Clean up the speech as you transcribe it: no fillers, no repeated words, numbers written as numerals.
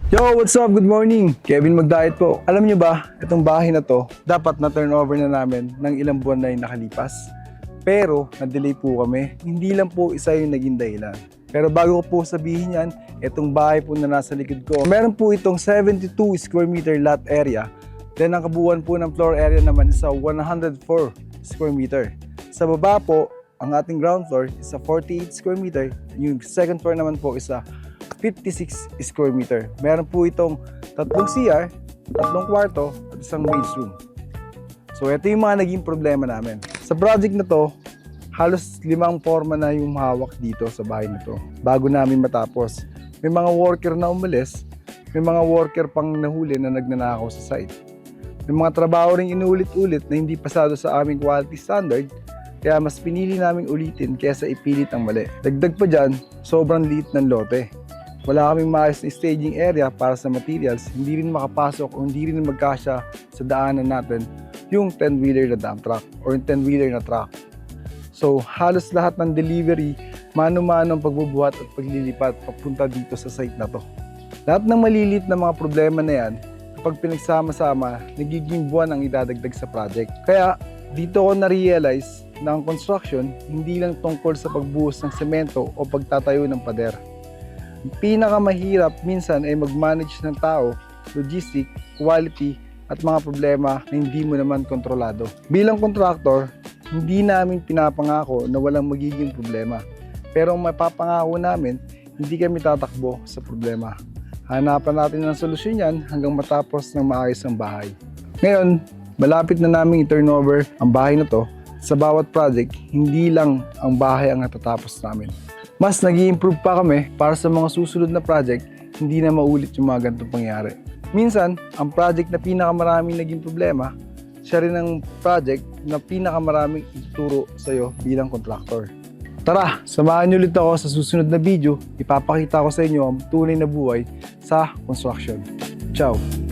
Yo, what's up? Good morning! Kevin Magdayet po. Alam nyo ba, itong bahay na to, dapat na turnover na namin ng ilang buwan na yung nakalipas. Pero, na-delay po kami. Hindi lang po isa yung naging dahilan. Pero bago ko po sabihin yan, itong bahay po na nasa likod ko, meron po itong 72 square meter lot area. Then, ang kabuuan po ng floor area naman is 104 square meter. Sa baba po, ang ating ground floor is 48 square meter. Yung second floor naman po is 56 square meter. Meron po itong tatlong CR, tatlong kwarto, at isang maid's room. So ito yung mga naging problema namin. Sa project na to, halos 5 forma na yung hawak dito sa bahay na to bago namin matapos. May mga worker na umalis, may mga worker pang nahuli na nagnanakaw sa site. May mga trabaho ring inulit-ulit na hindi pasado sa aming quality standard, kaya mas pinili naming ulitin kaysa ipilit ang mali. Dagdag pa dyan, sobrang liit ng lote. Wala kaming maayos na staging area para sa materials, hindi rin makapasok o hindi rin magkasya sa daanan natin yung 10-wheeler na dump truck or 10-wheeler na truck. So halos lahat ng delivery, mano-mano ang pagbubuhat at paglilipat papunta dito sa site na to. Lahat ng malilit na mga problema na yan, kapag pinagsama-sama, nagiging buwan ang idadagdag sa project. Kaya dito ko na-realize na ang construction hindi lang tungkol sa pagbuhos ng semento o pagtatayo ng pader. Ang pinakamahirap minsan ay mag-manage ng tao, logistic, quality, at mga problema na hindi mo naman kontrolado. Bilang contractor, hindi namin pinapangako na walang magiging problema. Pero ang mapapangako namin, hindi kami tatakbo sa problema. Hanapan natin ng solusyon yan hanggang matapos ng maayos ang bahay. Ngayon, malapit na namin i-turnover ang bahay na to. Sa bawat project, hindi lang ang bahay ang natatapos namin. Mas nag-i-improve pa kami para sa mga susunod na project, hindi na maulit yung mga ganitong pangyari. Minsan, ang project na pinakamaraming naging problema, siya rin ang project na pinakamaraming ituturo sa iyo bilang contractor. Tara, samahan niyo ulit ako sa susunod na video. Ipapakita ko sa inyo ang tunay na buhay sa construction. Ciao!